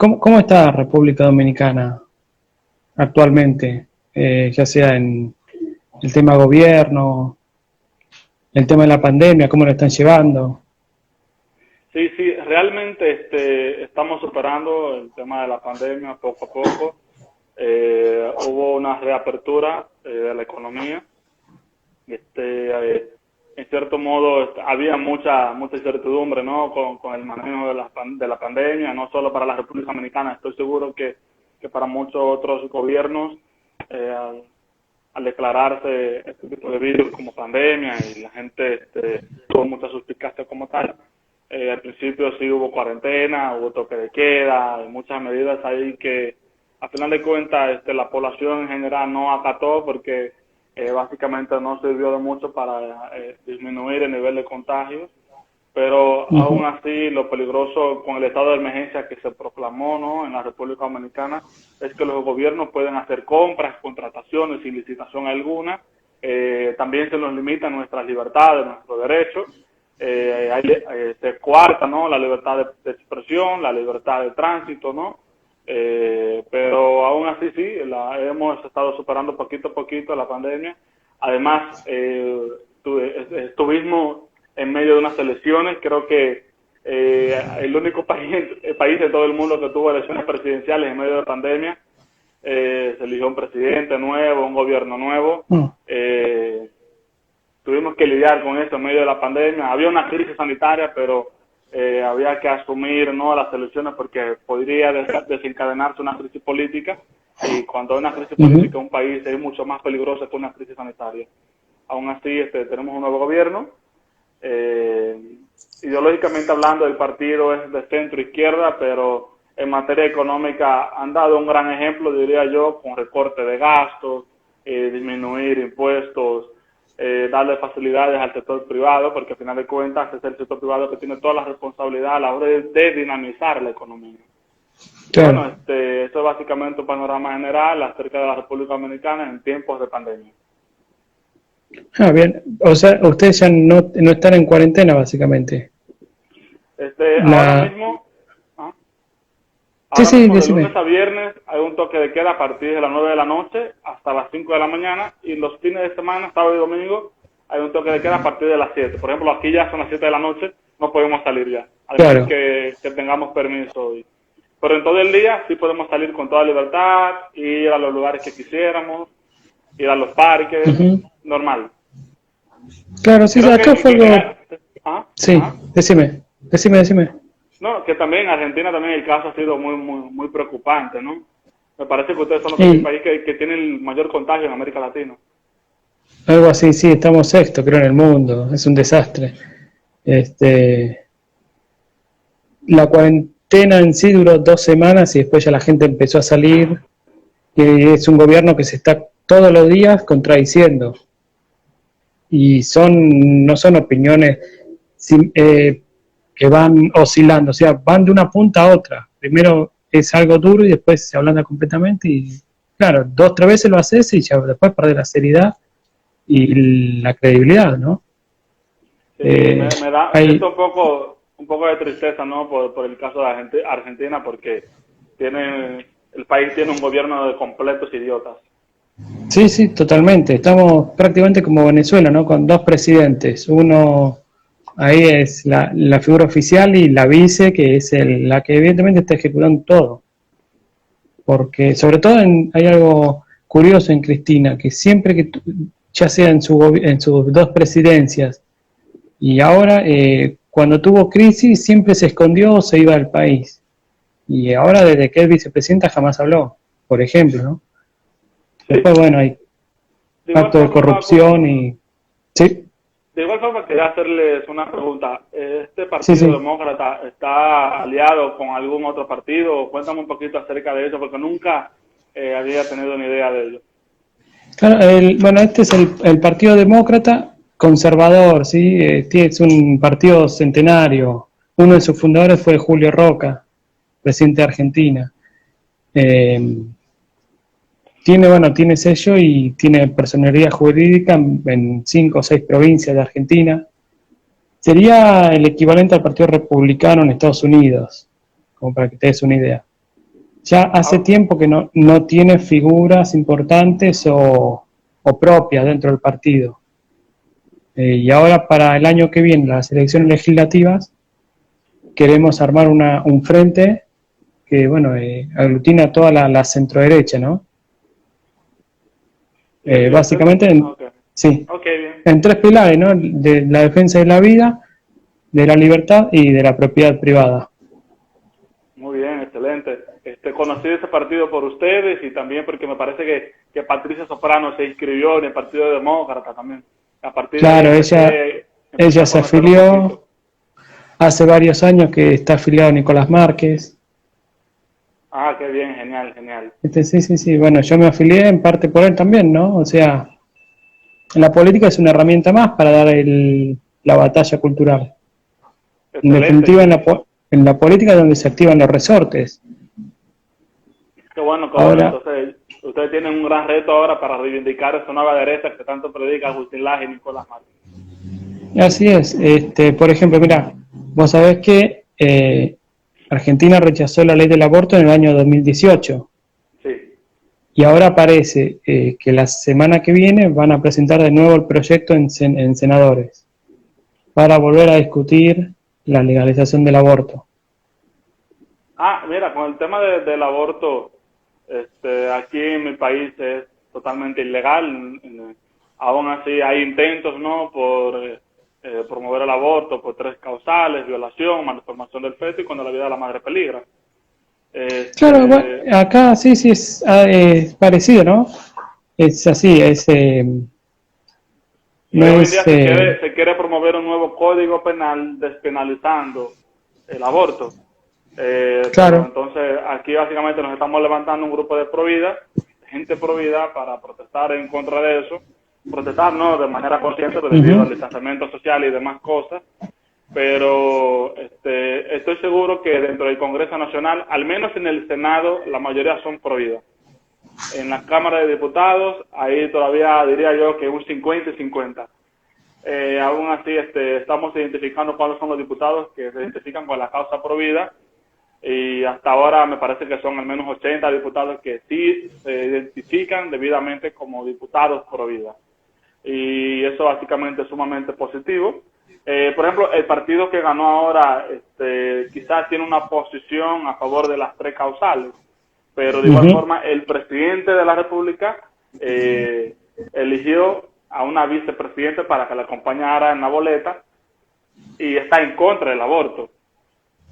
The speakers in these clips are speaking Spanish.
¿Cómo está República Dominicana actualmente? Ya sea en el tema gobierno, el tema de la pandemia, ¿cómo lo están llevando? Sí, sí, realmente estamos superando el tema de la pandemia poco a poco. Hubo una reapertura de la economía. En cierto modo había mucha incertidumbre, ¿no? Con el manejo de la pandemia, no solo para la República Dominicana. Estoy seguro que para muchos otros gobiernos, al declararse este tipo de virus como pandemia y la gente tuvo mucha suspicacia como tal. Al principio sí hubo cuarentena, hubo toque de queda, muchas medidas ahí que a final de cuentas la población en general no acató porque básicamente no sirvió de mucho para disminuir el nivel de contagios, pero Ujú. aún así lo peligroso con el estado de emergencia que se proclamó, ¿no?, en la República Dominicana es que los gobiernos pueden hacer compras, contrataciones sin licitación alguna. También se nos limitan nuestras libertades, nuestros derechos. Se coarta, ¿no?, la libertad de expresión, la libertad de tránsito, ¿no? Pero aún así sí, hemos estado superando poquito a poquito la pandemia. Además, estuvimos en medio de unas elecciones. Creo que el único país de todo el mundo que tuvo elecciones presidenciales en medio de pandemia. Se eligió un presidente nuevo, un gobierno nuevo. Mm. Tuvimos que lidiar con eso en medio de la pandemia. Había una crisis sanitaria, pero había que asumir, ¿no?, las elecciones porque podría desencadenarse una crisis política, y cuando hay una crisis Ujú. política en un país es mucho más peligrosa que una crisis sanitaria. Aún así, tenemos un nuevo gobierno. Eh, Ideológicamente hablando, el partido es de centro izquierda, pero en materia económica han dado un gran ejemplo, diría yo, con recorte de gastos, disminuir impuestos, darle facilidades al sector privado, porque al final de cuentas es el sector privado que tiene toda la responsabilidad a la hora de dinamizar la economía. Y bueno, Claro. eso es básicamente un panorama general acerca de la República Dominicana en tiempos de pandemia. Ah, bien. O sea, ustedes ya no están en cuarentena, básicamente. Ahora La... mismo, ¿ah? Sí, Ahora sí, mismo de lunes decime. a viernes hay un toque de queda a partir de las 9 de la noche hasta las 5 de la mañana, y los fines de semana, sábado y domingo, hay un toque de queda a partir de las 7. Por ejemplo, aquí ya son las 7 de la noche, no podemos salir ya, al menos Claro. que tengamos permiso hoy. Pero en todo el día sí podemos salir con toda libertad, ir a los lugares que quisiéramos, ir a los parques, Ujú. normal. Claro, sí, Creo acá fue que en general... algo... ¿Ah? Sí, ¿Ah? decime. Decime. No, que también en Argentina también el caso ha sido muy preocupante, ¿no? Me parece que ustedes son el Y país que tiene el mayor contagio en América Latina. algo así, sí, estamos sexto, creo, en el mundo. Es un desastre. Este, la cuarentena en sí duró 2 semanas y después ya la gente empezó a salir. Y es un gobierno que se está todos los días contradiciendo. Y no son opiniones que van oscilando, o sea, van de una punta a otra. Primero es algo duro y después se ablanda completamente. Y claro, 2, 3 veces lo haces y ya después perdés la seriedad y la credibilidad, ¿no? Sí, Eh, me hay, siento un poco de tristeza, ¿no? Por el caso de Argentina, porque el país tiene un gobierno de completos idiotas. Sí, sí, totalmente. Estamos prácticamente como Venezuela, ¿no? Con dos presidentes. Uno, ahí es la figura oficial y la vice, que es la que evidentemente está ejecutando todo. Porque sobre todo hay algo curioso en Cristina, que siempre ya sea en sus dos presidencias y ahora, cuando tuvo crisis, siempre se escondió o se iba del país. Y ahora, desde que es vicepresidenta, jamás habló, por ejemplo, ¿no? Después, Sí. bueno, hay De igual acto de forma, Paco, corrupción y... Sí, de igual forma quería hacerles una pregunta. ¿Este sí, partido sí. demócrata está aliado con algún otro partido? Cuéntame un poquito acerca de eso, porque nunca había tenido ni idea de ello. Claro, bueno, este es el Partido Demócrata Conservador, ¿sí? Es un partido centenario. Uno de sus fundadores fue Julio Roca, presidente de Argentina. Eh, tiene sello y tiene personería jurídica en 5 o 6 provincias de Argentina. Sería el equivalente al Partido Republicano en Estados Unidos, como para que te des una idea. Ya hace tiempo que no tiene figuras importantes o propias dentro del partido. Y ahora para el año que viene, las elecciones legislativas, queremos armar un frente que, bueno, aglutina a toda la centroderecha, ¿no? Y usted, Básicamente, ok, sí, ok, bien. en tres pilares, ¿no? De la defensa de la vida, de la libertad y de la propiedad privada. Muy bien, excelente. Conocí ese partido por ustedes y también porque me parece que Patricia Soprano se inscribió en el Partido Demócrata también. A partir de ahí Claro, empecé ella a se conocerlo un afilió poquito. hace varios años que está afiliado a Nicolás Márquez. Ah, qué bien, genial, genial. Sí, sí, sí. Bueno, yo me afilié en parte por él también, ¿no? O sea, la política es una herramienta más para dar la batalla cultural. En Excelente. definitiva, en la política es donde se activan los resortes. Qué bueno, qué bueno. Ahora, Entonces, ustedes tienen un gran reto ahora para reivindicar esa nueva derecha que tanto predica Agustín Laje y Nicolás Márquez. así es. Por ejemplo, mira, vos sabés que Argentina rechazó la ley del aborto en el año 2018 Sí. y ahora parece que la semana que viene van a presentar de nuevo el proyecto en senadores para volver a discutir la legalización del aborto. Ah, mira, con el tema del aborto, aquí en mi país es totalmente ilegal. Aún así hay intentos, ¿no? Por promover el aborto por tres causales: violación, malformación del feto y cuando la vida de la madre peligra. Claro, bueno, Este, acá sí, sí es parecido, ¿no? Es así, y no hoy en día es, se quiere promover un nuevo código penal despenalizando el aborto. Pero claro. entonces aquí básicamente nos estamos levantando un grupo de provida, gente provida, para protestar en contra de eso. Protestar no de manera consciente debido al Ujú. distanciamiento social y demás cosas. Pero estoy seguro que dentro del Congreso Nacional, al menos en el Senado, la mayoría son provida. En la Cámara de Diputados, ahí todavía diría yo que un 50 y 50. Aún así, estamos identificando cuáles son los diputados que se identifican con la causa provida, y hasta ahora me parece que son al menos 80 diputados que sí se identifican debidamente como diputados provida. Y eso básicamente es sumamente positivo. Por ejemplo, el partido que ganó ahora quizás tiene una posición a favor de las tres causales, pero de igual Ujú. forma el presidente de la República eligió a una vicepresidenta para que la acompañara en la boleta y está en contra del aborto.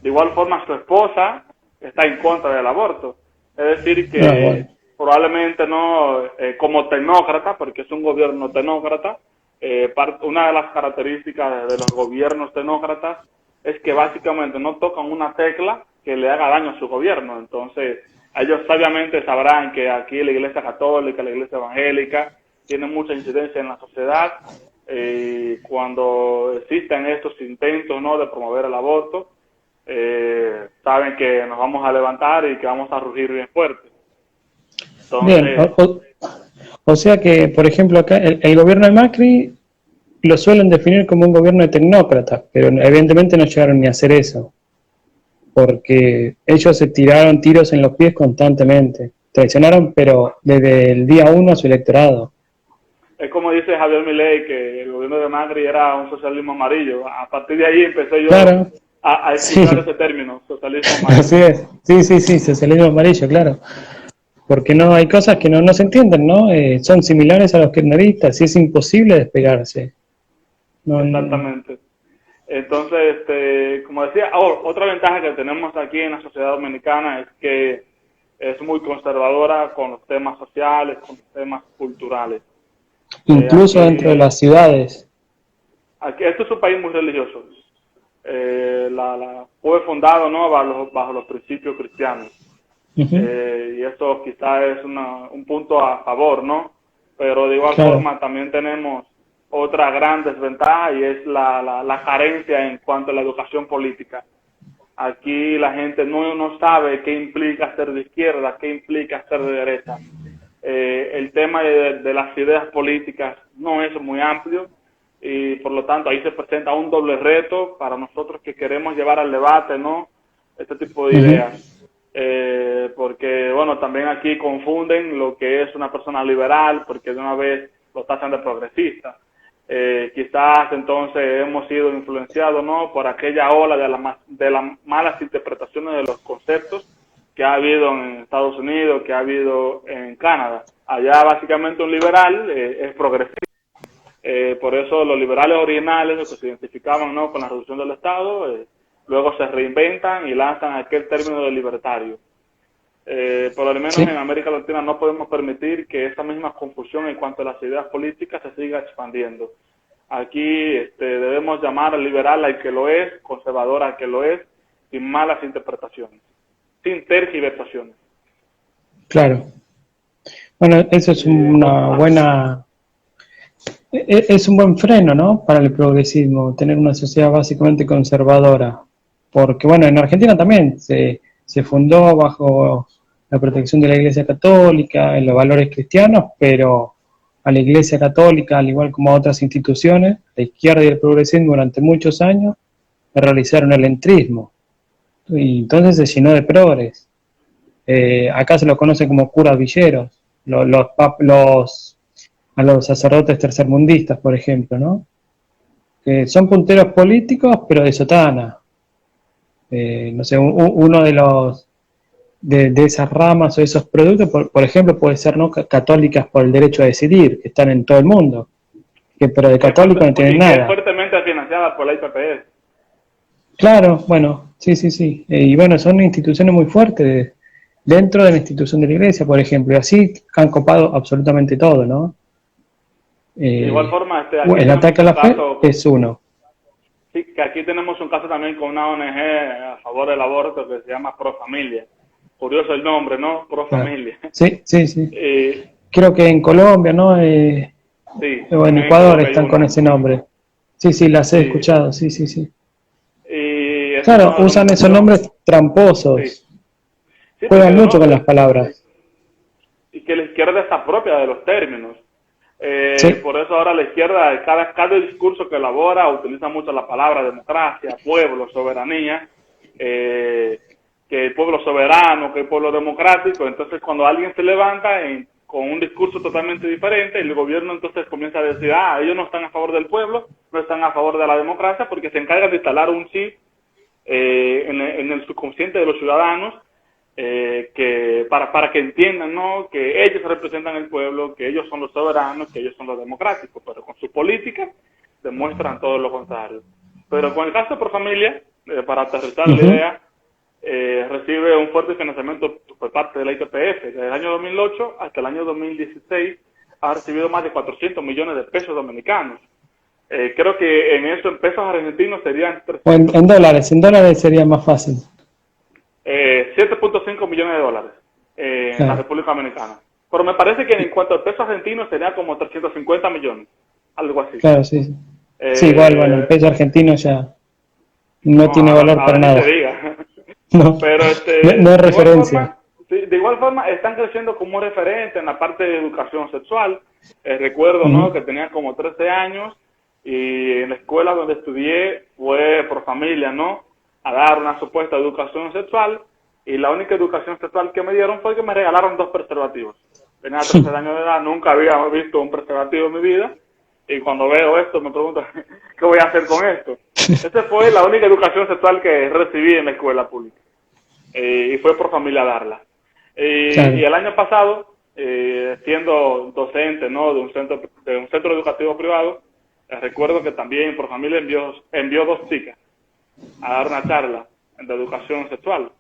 De igual forma su esposa está en contra del aborto. Es decir, Ah, bueno. que probablemente no, como tecnócrata, porque es un gobierno tecnócrata, una de las características de los gobiernos tecnócratas es que básicamente no tocan una tecla que le haga daño a su gobierno. Entonces, ellos sabiamente sabrán que aquí la Iglesia Católica, la Iglesia Evangélica, tiene mucha incidencia en la sociedad. Cuando existen estos intentos, ¿no?, de promover el aborto, saben que nos vamos a levantar y que vamos a rugir bien fuerte. Bien, Entonces, o sea que, por ejemplo, acá el gobierno de Macri lo suelen definir como un gobierno de tecnócratas, pero evidentemente no llegaron ni a hacer eso, porque ellos se tiraron tiros en los pies constantemente, traicionaron, pero desde el día uno a su electorado. es como dice Javier Milei, que el gobierno de Macri era un socialismo amarillo. A partir de ahí empecé yo Claro, a escuchar sí, ese término, socialismo así amarillo. es, sí, sí, sí, socialismo amarillo, claro, porque no hay cosas que no se entienden, ¿no? Son similares a los kirchneristas y es imposible despegarse. No, Exactamente. Entonces, como decía, otra ventaja que tenemos aquí en la sociedad dominicana es que es muy conservadora con los temas sociales, con los temas culturales. incluso dentro de Aquí, las ciudades. esto es un país muy religioso. Fue fundado, ¿no?, bajo los principios cristianos. Ujú. Y eso quizás es un punto a favor, ¿no? Pero de igual Claro. forma también tenemos otra gran desventaja, y es la carencia en cuanto a la educación política. Aquí la gente no sabe qué implica ser de izquierda, qué implica ser de derecha. El tema de las ideas políticas no es muy amplio, y por lo tanto ahí se presenta un doble reto para nosotros que queremos llevar al debate, ¿no?, este tipo de Ujú. ideas. Porque porque, bueno, también aquí confunden lo que es una persona liberal, porque de una vez lo tachan de progresista. Quizás entonces hemos sido influenciados, ¿no?, por aquella ola de las malas interpretaciones de los conceptos que ha habido en Estados Unidos, que ha habido en Canadá. Allá básicamente un liberal es progresista. Por eso los liberales originales, los que se identificaban, ¿no?, con la reducción del Estado, luego se reinventan y lanzan aquel término de libertario. Por lo menos Sí, en América Latina no podemos permitir que esa misma confusión en cuanto a las ideas políticas se siga expandiendo. Aquí debemos llamar al liberal al que lo es, conservador al que lo es, sin malas interpretaciones, sin tergiversaciones. claro. Bueno, eso es una buena, es un buen freno, ¿no? Para el progresismo, tener una sociedad básicamente conservadora. Porque, bueno, en Argentina también se fundó bajo la protección de la Iglesia Católica, en los valores cristianos, pero a la Iglesia Católica, al igual como a otras instituciones, la izquierda y el progresismo durante muchos años realizaron el entrismo. Y entonces se llenó de progres. Acá se los conoce como curas villeros, a los sacerdotes tercermundistas, por ejemplo, ¿no? Que son punteros políticos, pero de sotana. No sé, uno de esas ramas o esos productos, por ejemplo, puede ser, ¿no?, católicas por el derecho a decidir, que están en todo el mundo, pero de católico no tienen Y que es nada. fuertemente financiada por la IPPS. Claro, bueno, sí, sí, sí. Y bueno, son instituciones muy fuertes dentro de la institución de la iglesia, por ejemplo, y así han copado absolutamente todo, ¿no? De igual Eh, forma, aquí el tenemos ataque a un la fe caso, es uno. sí, que aquí tenemos un caso también con una ONG a favor del aborto que se llama Pro Familia. Curioso el nombre, ¿no? Pro Claro. Familia. Sí, sí, sí. Eh, Creo que en Colombia, ¿no? sí, O en también en Ecuador Colombia hay están con una. ese nombre. Sí, sí, las he Sí, escuchado, sí, sí, sí. y es Claro, una usan esos organización, nombres sí, tramposos, sí, porque juegan de mucho nuevo, con las palabras. y que la izquierda está propia de los términos. Sí, Por eso ahora la izquierda, cada discurso que elabora, utiliza mucho la palabra democracia, pueblo, soberanía, que el pueblo soberano, que el pueblo democrático. Entonces, cuando alguien se levanta con un discurso totalmente diferente, el gobierno entonces comienza a decir, ellos no están a favor del pueblo, no están a favor de la democracia, porque se encargan de instalar un chip en el subconsciente de los ciudadanos, que para que entiendan, ¿no?, que ellos representan el pueblo, que ellos son los soberanos, que ellos son los democráticos, pero con su política demuestran todo lo contrario. Pero con el caso de Profamilia, para aterrizar la ujú. idea, recibe un fuerte financiamiento por parte de la IPPF. Desde el año 2008 hasta el año 2016 ha recibido más de 400 millones de pesos dominicanos. Creo que en eso, en pesos argentinos, serían O 300 en dólares sería más fácil. 7.5 millones de dólares en la Claro, República Dominicana. Pero me parece que en cuanto al peso argentino sería como 350 millones, algo así. claro, sí, sí. Sí, igual, bueno, el Eh, peso argentino ya no no, tiene valor para ahora ni se nada. diga. No, Pero no, no es de igual referencia. forma, sí, de igual forma están creciendo como referente en la parte de educación sexual. Recuerdo, ¿no?, Ujú. que tenía como 13 años y en la escuela donde estudié fue por familia, ¿no?, a dar una supuesta educación sexual, y la única educación sexual que me dieron fue que me regalaron 2 preservativos. Tenía 13 años de edad, nunca había visto un preservativo en mi vida, y cuando veo esto me pregunto, ¿qué voy a hacer con esto? Esa fue la única educación sexual que recibí en la escuela pública, y fue por familia darla. Y Claro. el año pasado, siendo docente, ¿no?, de un centro educativo privado, recuerdo que también por familia envió 2 chicas a dar una charla de educación sexual.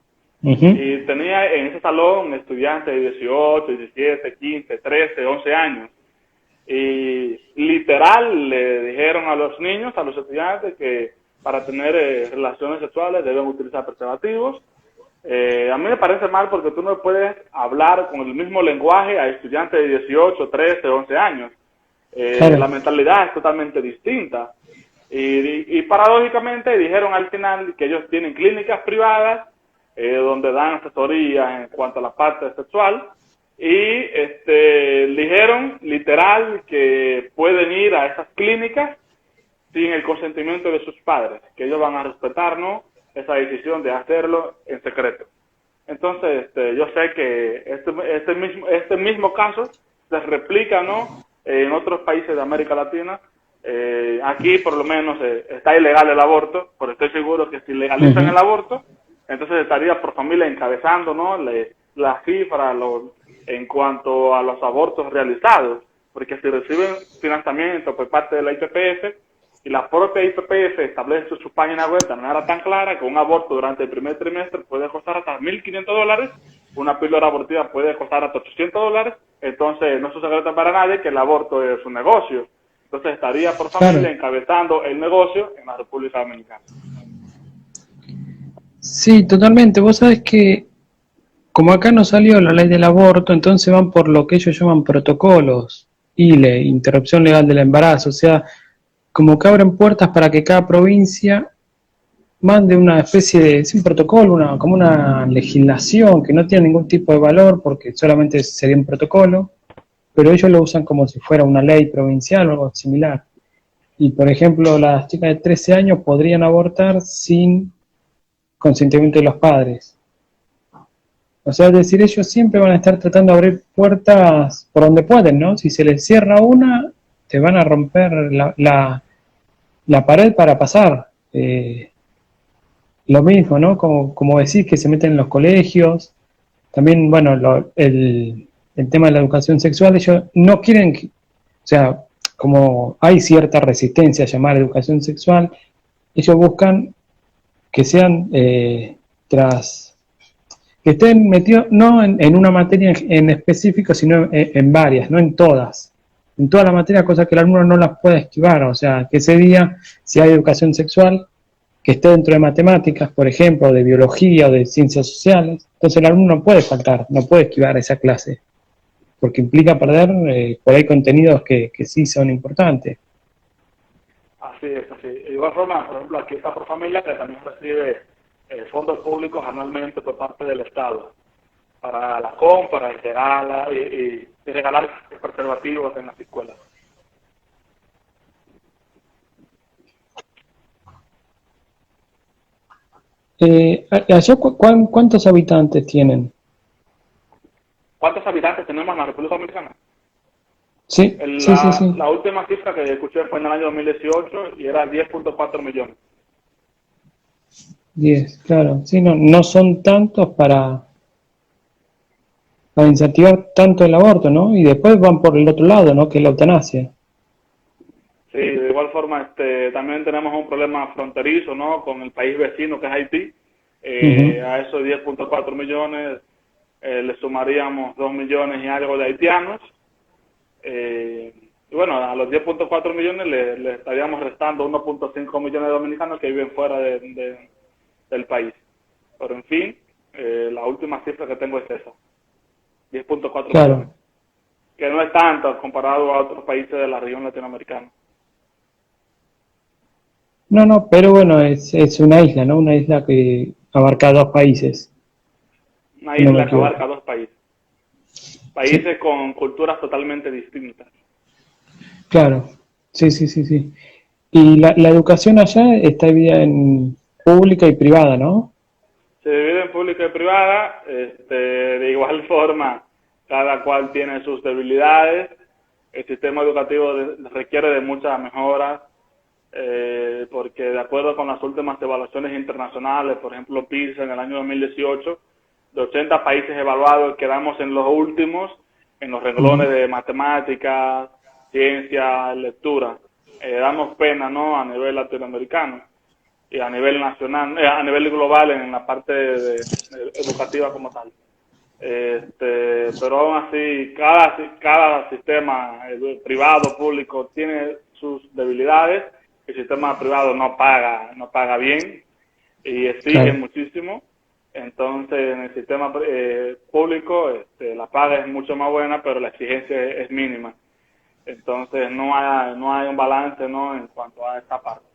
Ujú. Y tenía en ese salón estudiantes de 18, 17, 15, 13, 11 años. Y literal le dijeron a los niños, a los estudiantes, que para tener relaciones sexuales deben utilizar preservativos. A mí me parece mal porque tú no puedes hablar con el mismo lenguaje a estudiantes de 18, 13, 11 años. Claro. La mentalidad es totalmente distinta. Y paradójicamente dijeron al final que ellos tienen clínicas privadas donde dan asesoría en cuanto a la parte sexual, y dijeron literal que pueden ir a esas clínicas sin el consentimiento de sus padres, que ellos van a respetarnos esa decisión de hacerlo en secreto. Entonces, yo sé que este mismo caso se replica, ¿no?, en otros países de América Latina. Aquí, por lo menos, está ilegal el aborto, pero estoy seguro que si legalizan el aborto, entonces estaría por familia encabezando, ¿no?, las cifras en cuanto a los abortos realizados, porque si reciben financiamiento por parte de la IPPF, y la propia IPPF establece su página web de manera tan clara que un aborto durante el primer trimestre puede costar hasta $1.500, una píldora abortiva puede costar hasta $800, entonces no es un secreto para nadie que el aborto es un negocio. Entonces estaría por familia encabezando el negocio en la República Dominicana. Sí, totalmente. Vos sabés que como acá no salió la ley del aborto, entonces van por lo que ellos llaman protocolos, ILE, interrupción legal del embarazo, o sea, como que abren puertas para que cada provincia mande una especie de, es un protocolo, como una legislación que no tiene ningún tipo de valor porque solamente sería un protocolo, pero ellos lo usan como si fuera una ley provincial o algo similar. Y por ejemplo, las chicas de 13 años podrían abortar sin consentimiento de los padres. O sea, es decir, ellos siempre van a estar tratando de abrir puertas por donde pueden, ¿no? Si se les cierra una, te van a romper la pared para pasar. Lo mismo, ¿no? Como decís, que se meten en los colegios. También, bueno, el tema de la educación sexual, ellos no quieren, o sea, como hay cierta resistencia a llamar educación sexual, ellos buscan que sean que estén metidos no en una materia en específico, sino en varias, no en todas. En toda la materia, cosa que el alumno no las puede esquivar. O sea, que ese día, si hay educación sexual, que esté dentro de matemáticas, por ejemplo, de biología o de ciencias sociales, entonces el alumno no puede faltar, no puede esquivar esa clase, porque implica perder por ahí contenidos que sí son importantes. Así es, así. De igual forma, por ejemplo, aquí está por familia que también recibe fondos públicos anualmente por parte del Estado para la compra y regalar preservativos en las escuelas. Allá, ¿cuántos habitantes tienen? ¿Cuántos habitantes tenemos en la República Dominicana? Sí, sí, sí, sí. La última cifra que escuché fue en el año 2018 y era 10.4 millones. 10, claro. Sí, no son tantos para incentivar tanto el aborto, ¿no? Y después van por el otro lado, ¿no? Que es la eutanasia. Sí, de igual forma, también tenemos un problema fronterizo, ¿no?, con el país vecino que es Haití. A esos 10.4 millones le sumaríamos 2 millones y algo de haitianos. Y bueno, a los 10.4 millones le estaríamos restando 1.5 millones de dominicanos que viven fuera del país. Pero en fin, la última cifra que tengo es esa, 10.4 millones, que no es tanto comparado a otros países de la región latinoamericana. No, pero bueno, es una isla, ¿no? Una isla que abarca 2 países. Una Si no me isla que equivoco. abarca 2 países. Sí. Países con culturas totalmente distintas. Claro, sí, sí, sí, sí. Y la educación allá está dividida en pública y privada, ¿no? Se divide en pública y privada. De igual forma, cada cual tiene sus debilidades. El sistema educativo requiere de muchas mejoras, porque de acuerdo con las últimas evaluaciones internacionales, por ejemplo PISA en el año 2018, de 80 países evaluados quedamos en los últimos en los renglones de matemáticas, ciencia, lectura. Damos pena, ¿no?, a nivel latinoamericano y a nivel nacional, a nivel global en la parte educativa como tal. Pero aún así, cada sistema privado, público, tiene sus debilidades. El sistema privado no paga bien y exige muchísimo. Entonces, en el sistema público, la paga es mucho más buena, pero la exigencia es mínima. Entonces, no hay un balance, ¿no?, en cuanto a esta parte.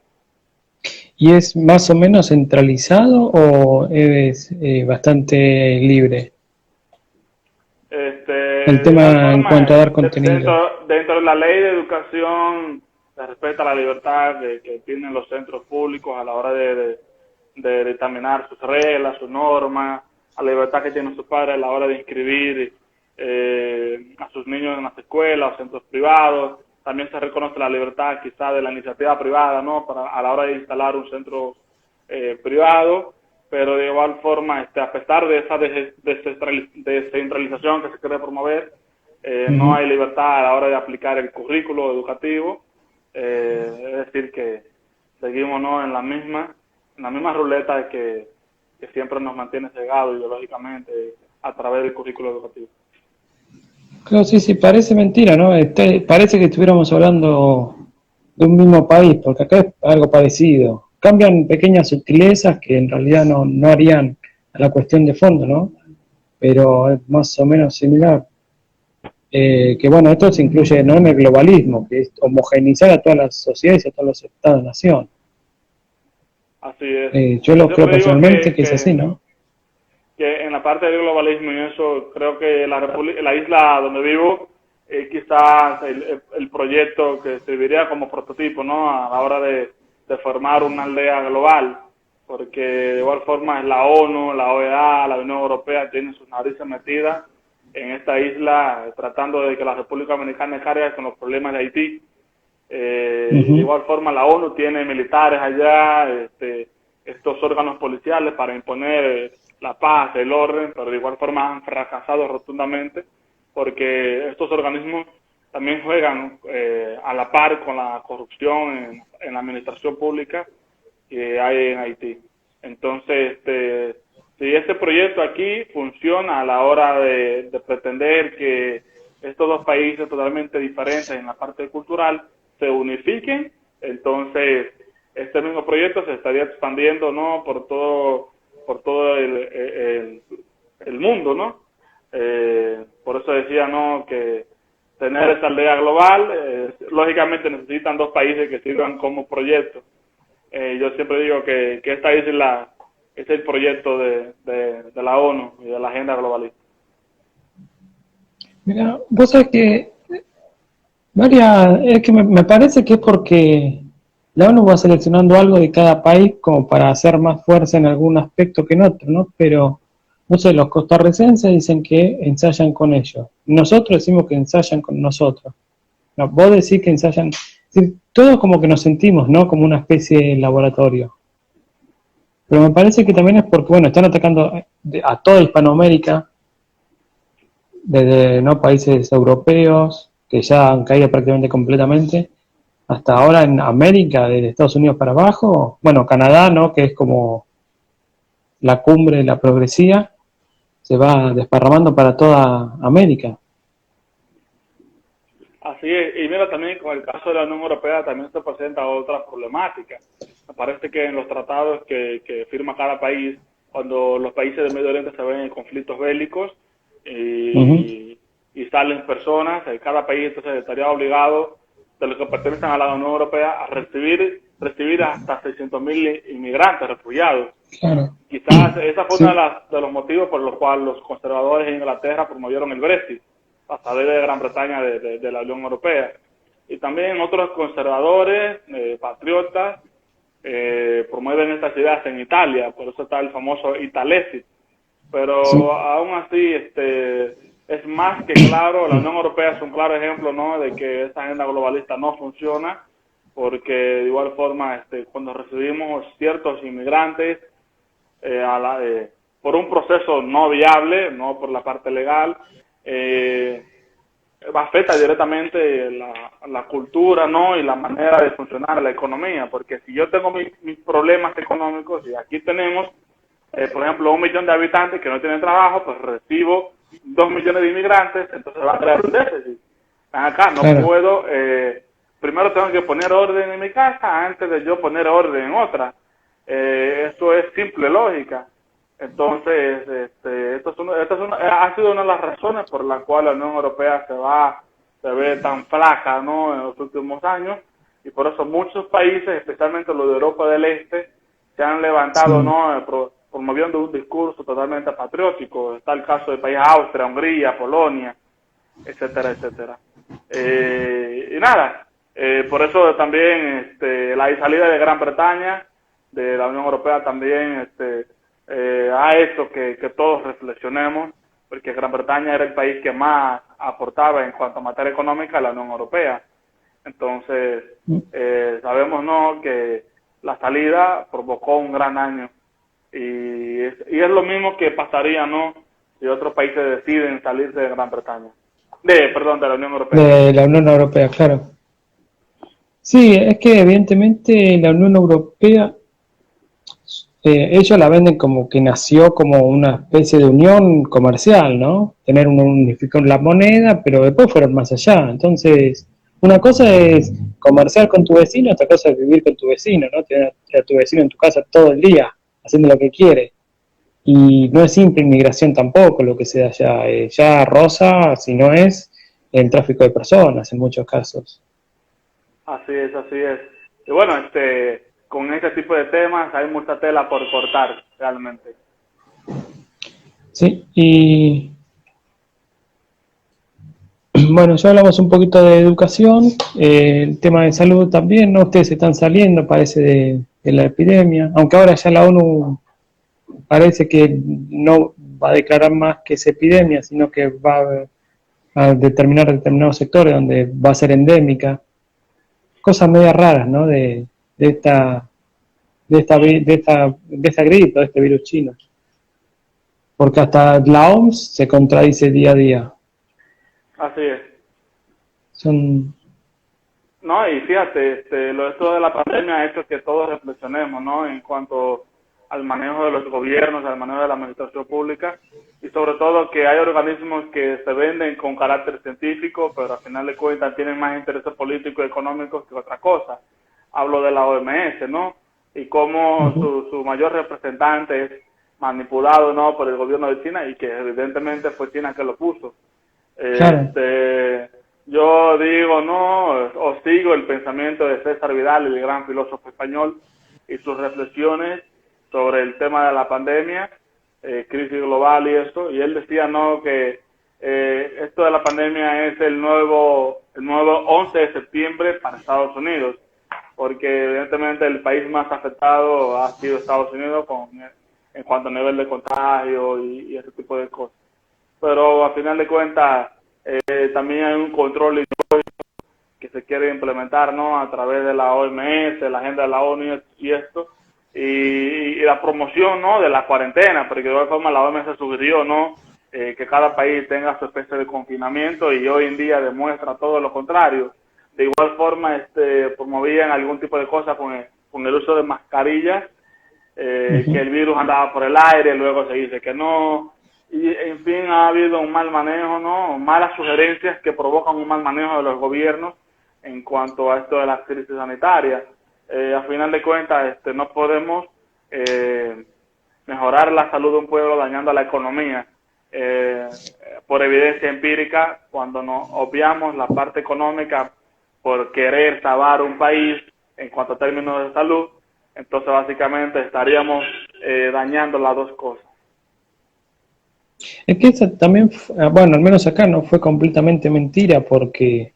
¿Y es más o menos centralizado o es bastante libre? El De igual tema en forma, cuanto a dar contenido. dentro de la ley de educación se respeta la libertad que tienen los centros públicos a la hora de dictaminar sus reglas, sus normas, a la libertad que tienen sus padres a la hora de inscribir a sus niños en las escuelas o centros privados. También se reconoce la libertad quizá de la iniciativa privada, ¿no? A la hora de instalar un centro privado, pero de igual forma, a pesar de esa descentralización que se quiere promover, no hay libertad a la hora de aplicar el currículo educativo, es decir, que seguimos, ¿no?, en la misma ruleta que siempre nos mantiene cegados ideológicamente a través del currículo educativo. Claro, sí, sí, parece mentira, ¿no? Parece que estuviéramos hablando de un mismo país, porque acá es algo parecido. Cambian pequeñas sutilezas que en realidad no harían a la cuestión de fondo, ¿no? Pero es más o menos similar. Que bueno, esto se incluye no en el globalismo, que es homogeneizar a todas las sociedades y a todos los estados-nación. Así es. Yo Yo lo creo siempre digo personalmente que es así, ¿no? que en la parte del globalismo y eso, creo que la isla donde vivo quizás el proyecto que serviría como prototipo, ¿no?, a la hora de formar una aldea global, porque de igual forma la ONU, la OEA, la Unión Europea tienen sus narices metidas en esta isla tratando de que la República Dominicana cargue con los problemas de Haití. De igual forma la ONU tiene militares allá, estos órganos policiales para imponer la paz, el orden, pero de igual forma han fracasado rotundamente porque estos organismos también juegan a la par con la corrupción en la administración pública que hay en Haití. Entonces, si este proyecto aquí funciona a la hora de pretender que estos dos países totalmente diferentes en la parte cultural se unifiquen, entonces este mismo proyecto se estaría expandiendo, ¿no?, por todo el mundo, ¿no? Por eso decía, ¿no?, que tener esa aldea global, lógicamente necesitan dos países que sirvan como proyecto. Yo siempre digo que esta isla es el proyecto de la ONU y de la agenda globalista. Mira, vos sabés que es que me parece que es porque la ONU va seleccionando algo de cada país como para hacer más fuerza en algún aspecto que en otro, ¿no? Pero, no sé, los costarricenses dicen que ensayan con ellos. Nosotros decimos que ensayan con nosotros. No, vos decís que ensayan. Sí, todos como que nos sentimos, ¿no?, como una especie de laboratorio. Pero me parece que también es porque, bueno, están atacando a toda Hispanoamérica, desde no países europeos, que ya han caído prácticamente completamente, hasta ahora en América, desde Estados Unidos para abajo, bueno, Canadá, ¿no?, que es como la cumbre de la progresía, se va desparramando para toda América. Así es, y mira, también con el caso de la Unión Europea también se presenta otra problemática. Me parece que en los tratados que firma cada país, cuando los países del Medio Oriente se ven en conflictos bélicos y salen personas, cada país entonces estaría obligado, de los que pertenecen a la Unión Europea, a recibir hasta 600.000 inmigrantes, refugiados. Claro. Quizás esa fue uno de los motivos por los cuales los conservadores en Inglaterra promovieron el Brexit, a salir de Gran Bretaña de la Unión Europea. Y también otros conservadores, patriotas, promueven estas ideas en Italia, por eso está el famoso Italexit. Pero aún así, es más que claro, la Unión Europea es un claro ejemplo, ¿no?, de que esta agenda globalista no funciona, porque de igual forma, cuando recibimos ciertos inmigrantes por un proceso no viable, no por la parte legal, afecta directamente la cultura, ¿no?, y la manera de funcionar la economía, porque si yo tengo mis problemas económicos y aquí tenemos, por ejemplo, 1 millón de habitantes que no tienen trabajo, pues recibo 2 millones de inmigrantes, entonces va a crear un déficit. Acá no puedo, primero tengo que poner orden en mi casa antes de yo poner orden en otra. Esto es simple lógica. Entonces, ha sido una de las razones por la cual la Unión Europea se ve tan flaca, ¿no?, en los últimos años, y por eso muchos países, especialmente los de Europa del Este, se han levantado, ¿no?, promoviendo un discurso totalmente patriótico. Está el caso de países Austria, Hungría, Polonia, etcétera, etcétera. Y nada, por eso también la salida de Gran Bretaña de la Unión Europea también ha hecho que todos reflexionemos, porque Gran Bretaña era el país que más aportaba en cuanto a materia económica a la Unión Europea. Entonces, sabemos, ¿no?, que la salida provocó un gran daño. Y es lo mismo que pasaría, ¿no?, si otros países deciden salirse de Gran Bretaña. Perdón, de la Unión Europea. De la Unión Europea, claro. Sí, es que evidentemente la Unión Europea, ellos la venden como que nació como una especie de unión comercial, ¿no? Tener unificado la moneda, pero después fueron más allá. Entonces, una cosa es comerciar con tu vecino, otra cosa es vivir con tu vecino, ¿no? Tener a tu vecino en tu casa todo el día, haciendo lo que quiere. Y no es simple inmigración tampoco lo que se da allá. Ya rosa, si no es, el tráfico de personas en muchos casos. Así es, así es. Y bueno, con este tipo de temas hay mucha tela por cortar, realmente. Sí, y bueno, ya hablamos un poquito de educación, el tema de salud también, ¿no? Ustedes están saliendo, parece, de la epidemia, aunque ahora ya la ONU parece que no va a declarar más que es epidemia, sino que va a determinar determinados sectores donde va a ser endémica. Cosas medias raras, ¿no? De esta, de esta gripe, de este virus chino. Porque hasta la OMS se contradice día a día. Así es. Son No, y fíjate, esto de la pandemia ha hecho que todos reflexionemos, ¿no?, en cuanto al manejo de los gobiernos, al manejo de la administración pública, y sobre todo que hay organismos que se venden con carácter científico, pero al final de cuentas tienen más intereses políticos y económicos que otra cosa. Hablo de la OMS, ¿no? Y cómo su mayor representante es manipulado, ¿no?, por el gobierno de China, y que evidentemente fue China que lo puso. claro. Yo digo, no, o sigo el pensamiento de César Vidal, el gran filósofo español, y sus reflexiones sobre el tema de la pandemia, crisis global y esto, y él decía, no, que esto de la pandemia es el nuevo 11 de septiembre para Estados Unidos, porque evidentemente el país más afectado ha sido Estados Unidos en cuanto a nivel de contagio y ese tipo de cosas. Pero a final de cuentas también hay un control que se quiere implementar, ¿no?, a través de la OMS, la agenda de la ONU y esto, y la promoción, ¿no?, de la cuarentena, porque de igual forma la OMS sugirió, ¿no?, que cada país tenga su especie de confinamiento, y hoy en día demuestra todo lo contrario. De igual forma promovían algún tipo de cosas con el uso de mascarillas, que el virus andaba por el aire, luego se dice que no, y en fin ha habido un mal manejo, ¿no?, malas sugerencias que provocan un mal manejo de los gobiernos en cuanto a esto de la crisis sanitaria. A final de cuentas no podemos mejorar la salud de un pueblo dañando la economía por evidencia empírica, cuando nos obviamos la parte económica por querer salvar un país en cuanto a términos de salud. Entonces básicamente estaríamos dañando las dos cosas. Es que esa también, bueno, al menos acá no fue completamente mentira porque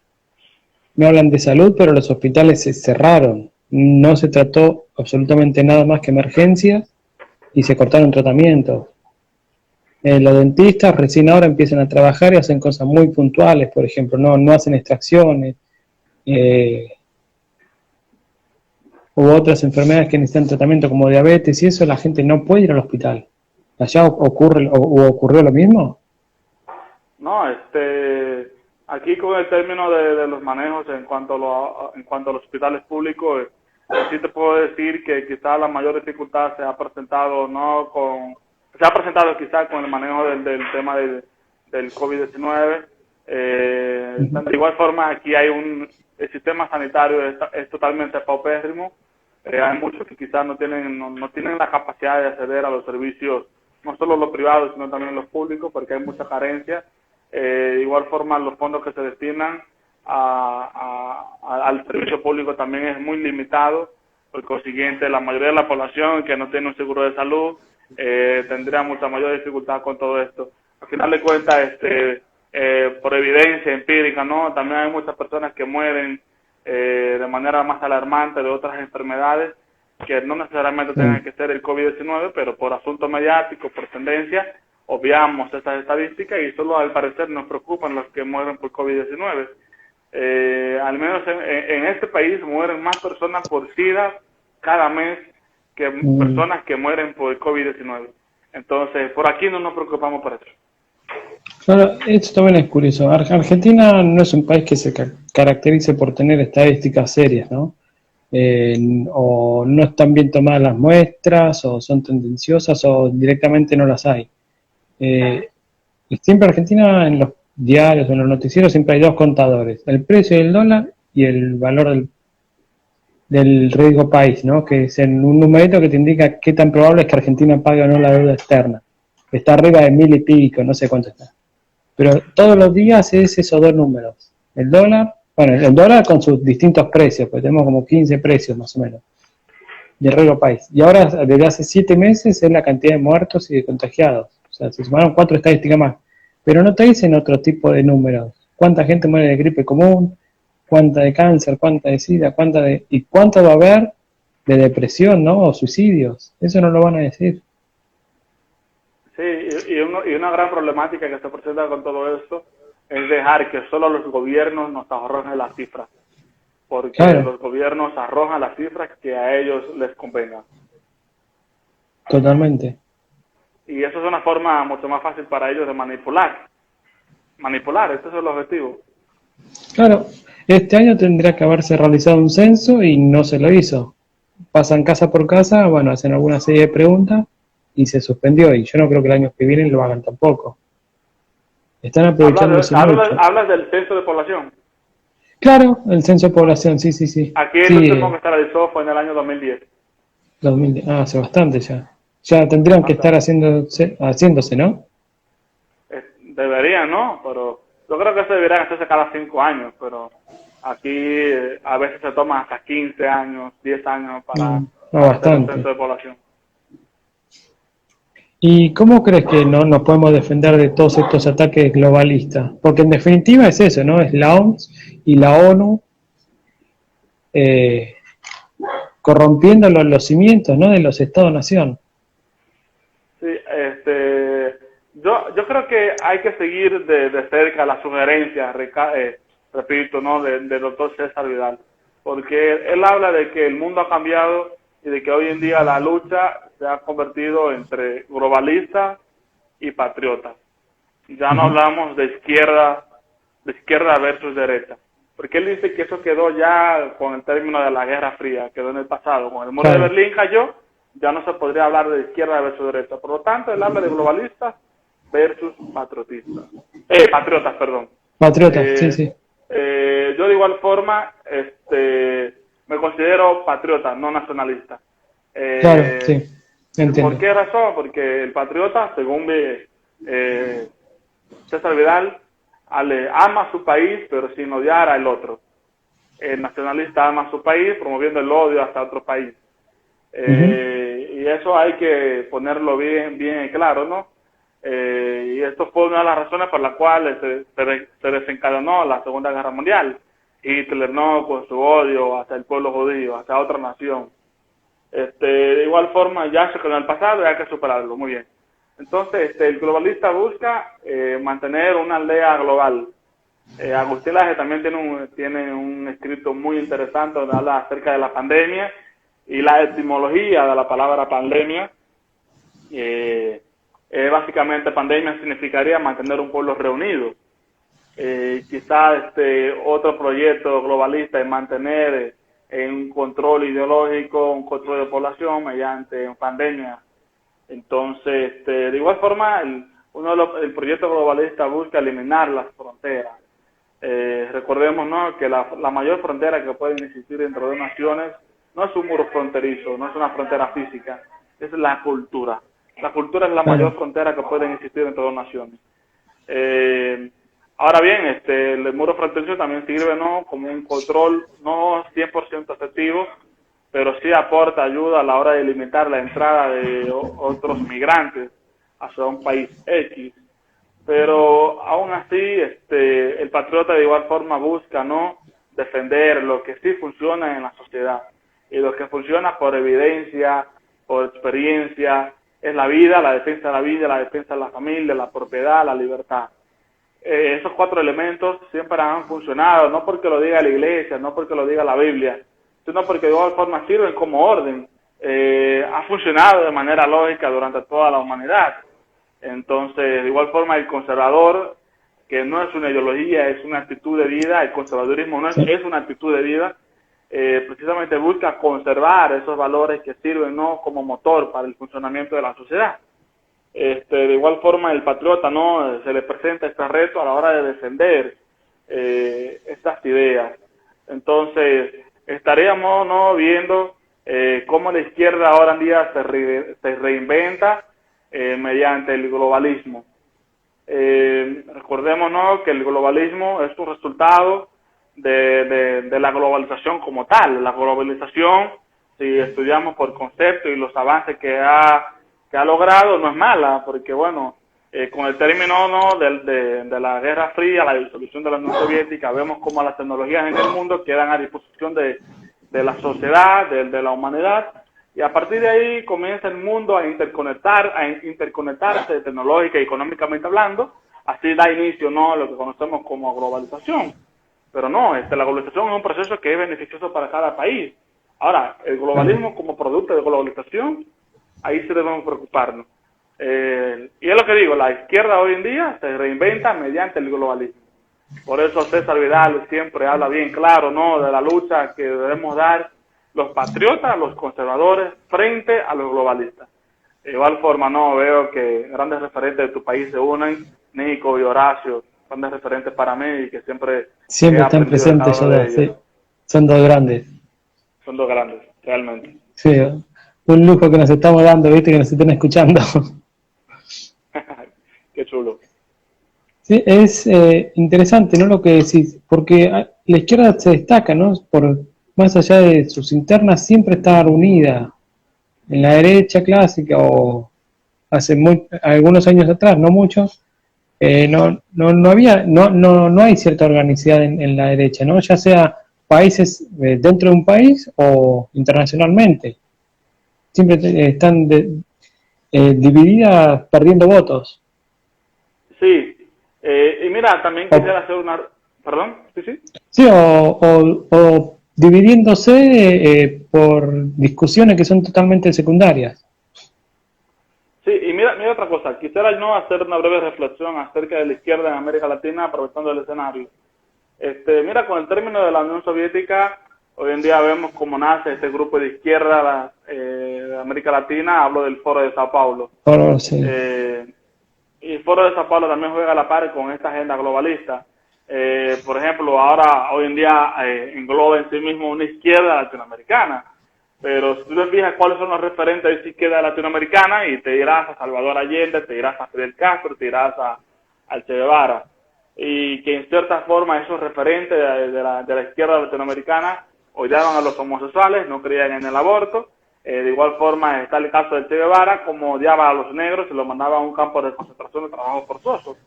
me hablan de salud, pero los hospitales se cerraron. No se trató absolutamente nada más que emergencias y se cortaron tratamientos. Los dentistas recién ahora empiezan a trabajar y hacen cosas muy puntuales, por ejemplo, no hacen extracciones u otras enfermedades que necesitan tratamiento como diabetes y eso, la gente no puede ir al hospital. ¿Allá ocurrió lo mismo? No, aquí con el término de los manejos en cuanto a los hospitales públicos, sí te puedo decir que quizás la mayor dificultad se ha presentado quizás con el manejo del tema del COVID-19. De igual forma, aquí el sistema sanitario es totalmente paupérrimo. Hay muchos que quizás no tienen la capacidad de acceder a los servicios, no solo los privados, sino también los públicos, porque hay mucha carencia. De igual forma, los fondos que se destinan al servicio público también es muy limitado. Por consiguiente, la mayoría de la población que no tiene un seguro de salud tendría mucha mayor dificultad con todo esto. Al final de cuentas, por evidencia empírica, ¿no?, también hay muchas personas que mueren de manera más alarmante de otras enfermedades que no necesariamente tenga que ser el COVID-19, pero por asuntos mediáticos, por tendencia, obviamos estas estadísticas y solo al parecer nos preocupan los que mueren por COVID-19. Al menos en este país mueren más personas por SIDA cada mes que personas que mueren por COVID-19. Entonces, por aquí no nos preocupamos por eso. Claro, esto también es curioso. Argentina no es un país que se caracterice por tener estadísticas serias, ¿no? O no están bien tomadas las muestras, o son tendenciosas, o directamente no las hay. Siempre Argentina, en los diarios, en los noticieros, siempre hay dos contadores: el precio del dólar y el valor del riesgo país, ¿no? Que es en un numerito que te indica qué tan probable es que Argentina pague o no la deuda externa. Está arriba de 1000 y pico, no sé cuánto está. Pero todos los días es esos dos números. El dólar, bueno, el dólar con sus distintos precios, pues tenemos como 15 precios más o menos, de riesgo país. Y ahora, desde hace 7 meses, es la cantidad de muertos y de contagiados. O sea, se sumaron 4 estadísticas más. Pero no te dicen otro tipo de números. ¿Cuánta gente muere de gripe común? ¿Cuánta de cáncer? ¿Cuánta de sida? ¿Y cuánto va a haber de depresión, no? O suicidios. Eso no lo van a decir. Sí, y una gran problemática que se presenta con todo esto es dejar que solo los gobiernos nos arrojen las cifras, porque Claro. los gobiernos arrojan las cifras que a ellos les convenga. Totalmente. Y eso es una forma mucho más fácil para ellos de manipular. Manipular, ese es el objetivo. Claro, este año tendría que haberse realizado un censo y no se lo hizo. Pasan casa por casa, bueno, hacen alguna serie de preguntas y se suspendió. Y yo no creo que el año que viene lo hagan tampoco. Están aprovechándose mucho. Hablas del censo de población. Claro, el censo de población, sí, sí, sí. Aquí el Sí, último que se realizó fue en el año 2010. 2010, hace bastante ya. Ya tendrían que estar haciéndose, ¿no? Deberían, ¿no? Pero yo creo que se deberían hacerse cada 5 años, pero aquí a veces se toma hasta 15 años, 10 años para hacer un censo de población. ¿Y cómo crees que no nos podemos defender de todos estos ataques globalistas? Porque en definitiva es eso, ¿no? Es la OMS y la ONU corrompiendo los cimientos, ¿no? De los Estados-nación. Sí, yo creo que hay que seguir de cerca las sugerencias, repito, ¿no? Del doctor César Vidal, porque él habla de que el mundo ha cambiado y de que hoy en día la lucha se ha convertido entre globalistas y patriotas. Ya no hablamos de izquierda versus derecha, porque él dice que eso quedó ya con el término de la Guerra Fría, quedó en el pasado. Con el muro de Berlín cayó, ya no se podría hablar de izquierda versus derecha. Por lo tanto, él habla de globalistas versus patriotistas. Patriotas, perdón. Patriotas, sí, sí. Yo de igual forma me considero patriota, no nacionalista. Claro, sí, entiendo. ¿Por qué razón? Porque el patriota, según César Vidal, ama a su país, pero sin odiar al otro. El nacionalista ama a su país, promoviendo el odio hacia otro país. Y eso hay que ponerlo bien claro, ¿no? Y esto fue una de las razones por las cuales se desencadenó la Segunda Guerra Mundial. Hitler, ¿no? Con su odio hacia el pueblo judío, hacia otra nación. De igual forma, ya se quedó en el pasado y hay que superarlo, muy bien. Entonces, el globalista busca mantener una aldea global. Agustín Laje también tiene un escrito muy interesante donde habla acerca de la pandemia y la etimología de la palabra pandemia. Básicamente, pandemia significaría mantener un pueblo reunido. Quizás otro proyecto globalista es mantener un control ideológico, un control de población mediante pandemia. Entonces, de igual forma, el proyecto globalista busca eliminar las fronteras. Recordemos, ¿no?, que la mayor frontera que pueden existir entre dos naciones no es un muro fronterizo, no es una frontera física, es la cultura. La cultura es la mayor frontera que pueden existir entre dos naciones. Ahora bien, el muro fronterizo también sirve, ¿no?, como un control no 100% efectivo, pero sí aporta ayuda a la hora de limitar la entrada de otros migrantes hacia un país X. Pero aún así, el patriota de igual forma busca, ¿no?, defender lo que sí funciona en la sociedad. Y lo que funciona por evidencia, por experiencia, es la vida, la defensa de la vida, la defensa de la familia, la propiedad, la libertad. Esos 4 elementos siempre han funcionado, no porque lo diga la iglesia, no porque lo diga la Biblia, sino porque de igual forma sirven como orden. Ha funcionado de manera lógica durante toda la humanidad. Entonces, de igual forma, el conservador, que no es una ideología, es una actitud de vida, el conservadurismo no es una actitud de vida, precisamente busca conservar esos valores que sirven, ¿no?, como motor para el funcionamiento de la sociedad. De igual forma, el patriota, ¿no?, se le presenta este reto a la hora de defender estas ideas. Entonces, estaríamos, ¿no?, viendo cómo la izquierda ahora en día se reinventa mediante el globalismo. Recordemos, ¿no?, que el globalismo es un resultado de la globalización como tal. La globalización, si estudiamos por concepto y los avances que ha logrado, no es mala, porque bueno, con el término, ¿no?, de la Guerra Fría, la disolución de la Unión Soviética, vemos cómo las tecnologías en el mundo quedan a disposición de la sociedad, de la humanidad, y a partir de ahí comienza el mundo a interconectarse tecnológica y económicamente hablando. Así da inicio, ¿no?, a lo que conocemos como globalización. Pero no, la globalización es un proceso que es beneficioso para cada país. Ahora, el globalismo como producto de globalización, ahí sí debemos preocuparnos. Y es lo que digo, la izquierda hoy en día se reinventa mediante el globalismo. Por eso César Vidal siempre habla bien claro, ¿no?, de la lucha que debemos dar los patriotas, los conservadores, frente a los globalistas. De igual forma, no veo que grandes referentes de tu país se unen, Nico y Horacio, grandes referentes para mí y que siempre están presentes ya, sí. Son 2 grandes. Son 2 grandes, realmente. Sí, un lujo que nos estamos dando, viste, que nos estén escuchando. Qué chulo. Sí, es interesante, ¿no?, lo que decís, porque la izquierda se destaca, ¿no?, más allá de sus internas, siempre está unida. En la derecha clásica, o hace algunos años atrás, no muchos, no hay cierta organicidad en la derecha, ¿no?, ya sea países dentro de un país o internacionalmente. Siempre están divididas, perdiendo votos. Sí, y mira, también quisiera hacer una... ¿Perdón? Sí. Sí, o dividiéndose por discusiones que son totalmente secundarias. Sí, y mira otra cosa, quisiera no hacer una breve reflexión acerca de la izquierda en América Latina, aprovechando el escenario. Mira, con el término de la Unión Soviética, hoy en día vemos cómo nace este grupo de izquierda de América Latina, hablo del Foro de Sao Paulo. Sí. Y el Foro de Sao Paulo también juega a la par con esta agenda globalista. Por ejemplo, ahora, hoy en día, engloba en sí mismo una izquierda latinoamericana. Pero si tú te fijas cuáles son los referentes de esa izquierda latinoamericana, y te irás a Salvador Allende, te irás a Fidel Castro, te irás al Che Guevara. Y que en cierta forma esos referentes de la izquierda latinoamericana odiaban a los homosexuales, no creían en el aborto. De igual forma está el caso de Che Guevara, como odiaba a los negros y los mandaba a un campo de concentración de trabajo forzoso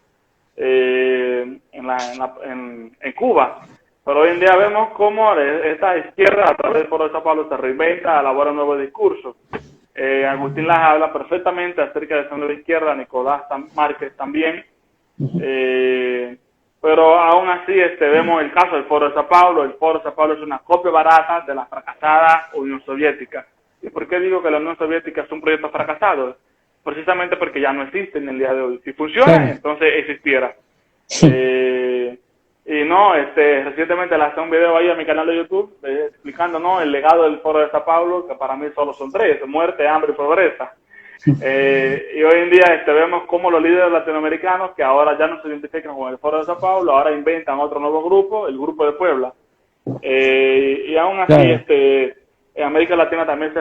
en Cuba. Pero hoy en día vemos cómo esta izquierda, a través del Foro de Sao Paulo, se reinventa, elabora un nuevo discurso. Agustín Laje habla perfectamente acerca de esa nueva izquierda, Nicolás Márquez también. Pero aún así vemos el caso del Foro de Sao Paulo. El Foro de Sao Paulo es una copia barata de la fracasada Unión Soviética. ¿Y por qué digo que la Unión Soviética es un proyecto fracasado? Precisamente porque ya no existe en el día de hoy. Si funciona, entonces existiera. Y no, recientemente le hice un video ahí a mi canal de YouTube explicando, ¿no?, el legado del Foro de Sao Paulo, que para mí solo son 3: muerte, hambre y pobreza. Y hoy en día vemos cómo los líderes latinoamericanos, que ahora ya no se identifican con el Foro de Sao Paulo, ahora inventan otro nuevo grupo, el Grupo de Puebla. Y aún así, en América Latina también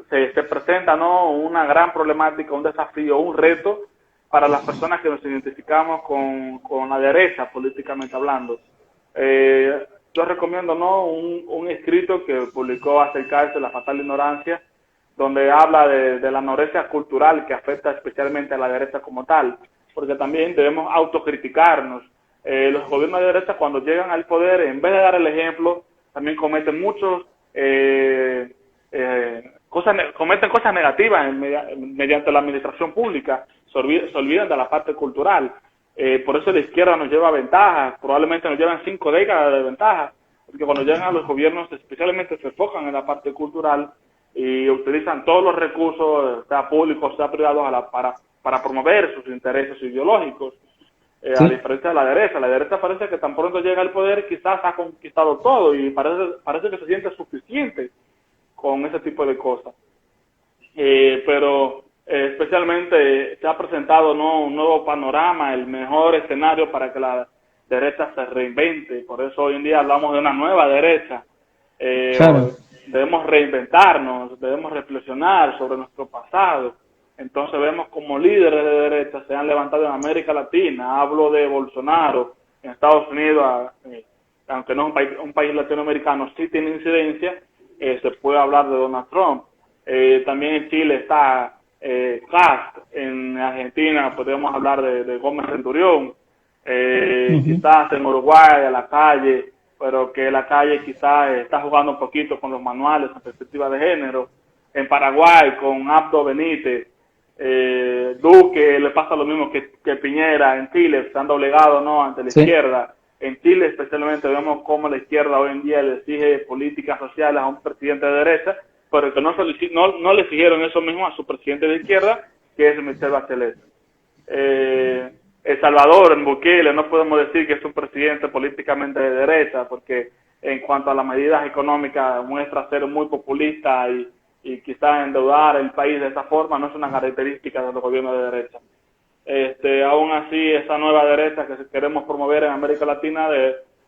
se presenta, ¿no?, una gran problemática, un desafío, un reto para las personas que nos identificamos con la derecha, políticamente hablando. Yo recomiendo, ¿no?, un escrito que publicó Acercarse de la fatal ignorancia, donde habla de la anorexia cultural que afecta especialmente a la derecha como tal, porque también debemos autocriticarnos. Los gobiernos de derecha, cuando llegan al poder, en vez de dar el ejemplo, también cometen muchos cometen cosas negativas mediante la administración pública, se olvidan de la parte cultural. Por eso la izquierda nos lleva ventajas, probablemente nos llevan 5 décadas de ventaja, porque cuando llegan a los gobiernos especialmente se enfocan en la parte cultural y utilizan todos los recursos, sea públicos, sea privados, para promover sus intereses ideológicos. Sí. A diferencia de la derecha parece que tan pronto llega al poder quizás ha conquistado todo y parece que se siente suficiente con ese tipo de cosas. Pero especialmente se ha presentado un nuevo panorama, el mejor escenario para que la derecha se reinvente. Por eso hoy en día hablamos de una nueva derecha. Claro. Debemos reinventarnos, debemos reflexionar sobre nuestro pasado. Entonces vemos como líderes de derecha se han levantado en América Latina. Hablo de Bolsonaro en Estados Unidos, aunque no es un país latinoamericano, sí tiene incidencia. Se puede hablar de Donald Trump. También en Chile está Kast. En Argentina podemos hablar de Gómez Centurión. Quizás en Uruguay, a la calle, pero que la calle quizás está jugando un poquito con los manuales en perspectiva de género. En Paraguay con Abdo Benítez. Duque le pasa lo mismo que Piñera. En Chile están doblegados, ¿no?, ante la izquierda. En Chile especialmente vemos cómo la izquierda hoy en día le exige políticas sociales a un presidente de derecha, pero que no le exigieron eso mismo a su presidente de izquierda, que es Michelle Bachelet. El Salvador, en Bukele, no podemos decir que es un presidente políticamente de derecha, porque en cuanto a las medidas económicas muestra ser muy populista y quizás endeudar el país de esa forma no es una característica de los gobiernos de derecha. Aún así, esa nueva derecha que queremos promover en América Latina